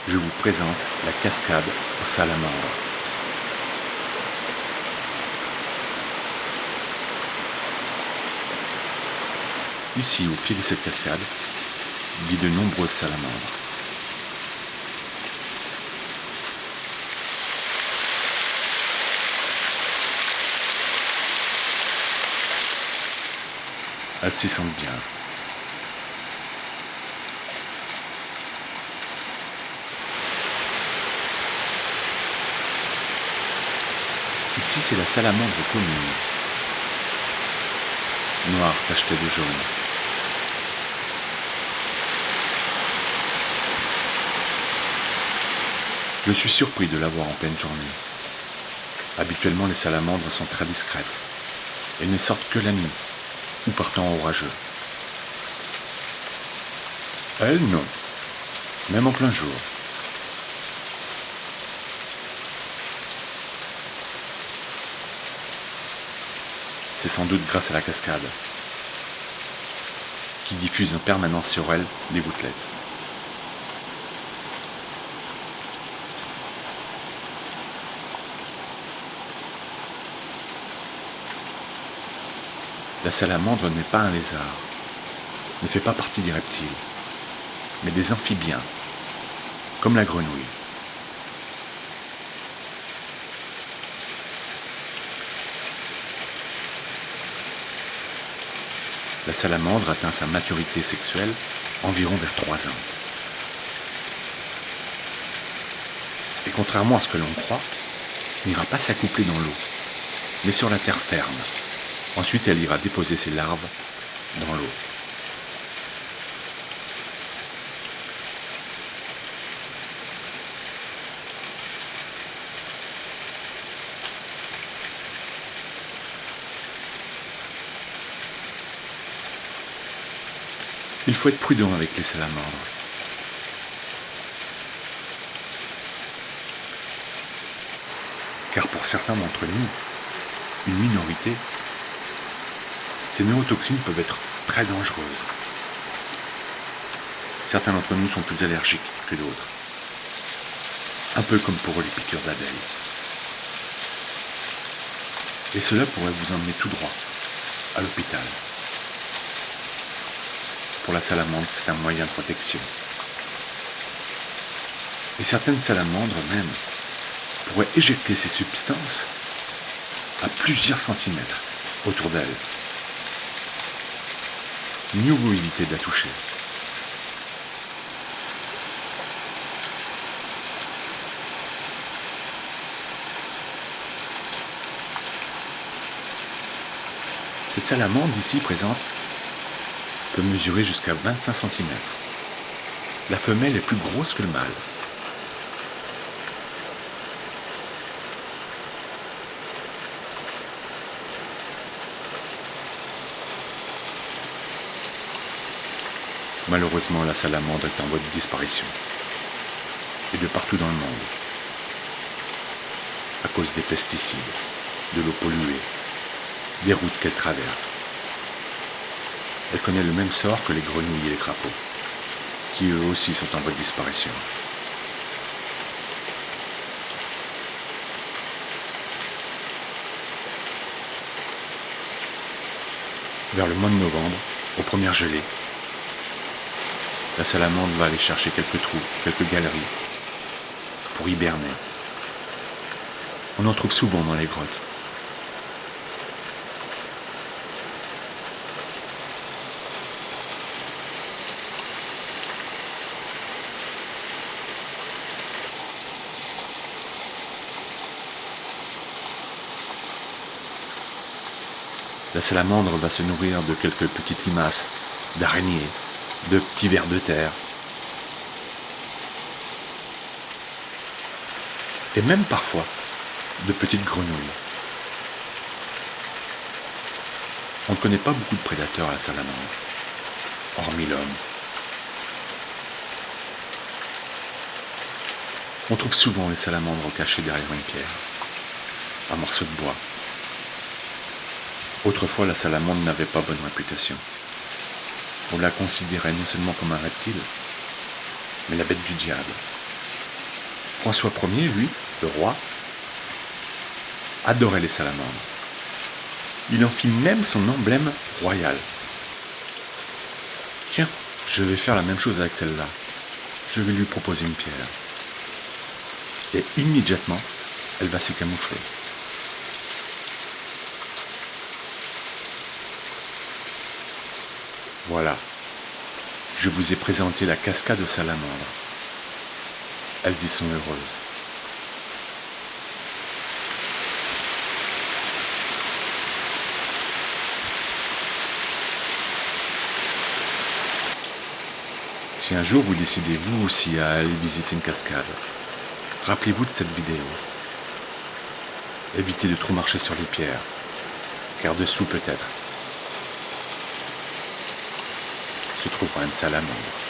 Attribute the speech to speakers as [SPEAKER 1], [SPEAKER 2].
[SPEAKER 1] je vous présente la cascade aux salamandres. Ici, au pied de cette cascade, vivent de nombreuses salamandres. Elles s'y sentent bien. Ici, c'est la salamandre commune, noire tachetée de jaune. Je suis surpris de la voir en pleine journée. Habituellement, les salamandres sont très discrètes et ne sortent que la nuit ou par temps orageux. Elle, non, même en plein jour. C'est sans doute grâce à la cascade, qui diffuse en permanence sur elle des gouttelettes. La salamandre n'est pas un lézard, ne fait pas partie des reptiles, mais des amphibiens, comme la grenouille. La salamandre atteint sa maturité sexuelle environ vers 3 ans. Et contrairement à ce que l'on croit, n'ira pas s'accoupler dans l'eau, mais sur la terre ferme. Ensuite, elle ira déposer ses larves dans l'eau. Il faut être prudent avec les salamandres. Car pour certains d'entre nous, une minorité, ces neurotoxines peuvent être très dangereuses. Certains d'entre nous sont plus allergiques que d'autres. Un peu comme pour les piqûres d'abeilles. Et cela pourrait vous emmener tout droit à l'hôpital. Pour la salamandre, c'est un moyen de protection. Et certaines salamandres même pourraient éjecter ces substances à plusieurs centimètres autour d'elle. Mieux vaut éviter de la toucher. Cette salamandre ici présente peut mesurer jusqu'à 25 cm. La femelle est plus grosse que le mâle. Malheureusement, la salamandre est en voie de disparition, et de partout dans le monde, à cause des pesticides, de l'eau polluée, des routes qu'elle traverse. Elle connaît le même sort que les grenouilles et les crapauds, qui eux aussi sont en voie de disparition. Vers le mois de novembre, aux premières gelées, la salamandre va aller chercher quelques trous, quelques galeries, pour hiberner. On en trouve souvent dans les grottes. La salamandre va se nourrir de quelques petites limaces, d'araignées, de petits vers de terre. Et même parfois, de petites grenouilles. On ne connaît pas beaucoup de prédateurs à la salamandre, hormis l'homme. On trouve souvent les salamandres cachées derrière une pierre, un morceau de bois. Autrefois, la salamandre n'avait pas bonne réputation. On la considérait non seulement comme un reptile, mais la bête du diable. François Ier, lui, le roi, adorait les salamandres. Il en fit même son emblème royal. Tiens, je vais faire la même chose avec celle-là. Je vais lui proposer une pierre. Et immédiatement, elle va s'y camoufler. Voilà, je vous ai présenté la cascade aux salamandres. Elles y sont heureuses. Si un jour vous décidez vous aussi à aller visiter une cascade, rappelez-vous de cette vidéo. Évitez de trop marcher sur les pierres, car dessous peut-être se trouvera une salamandre.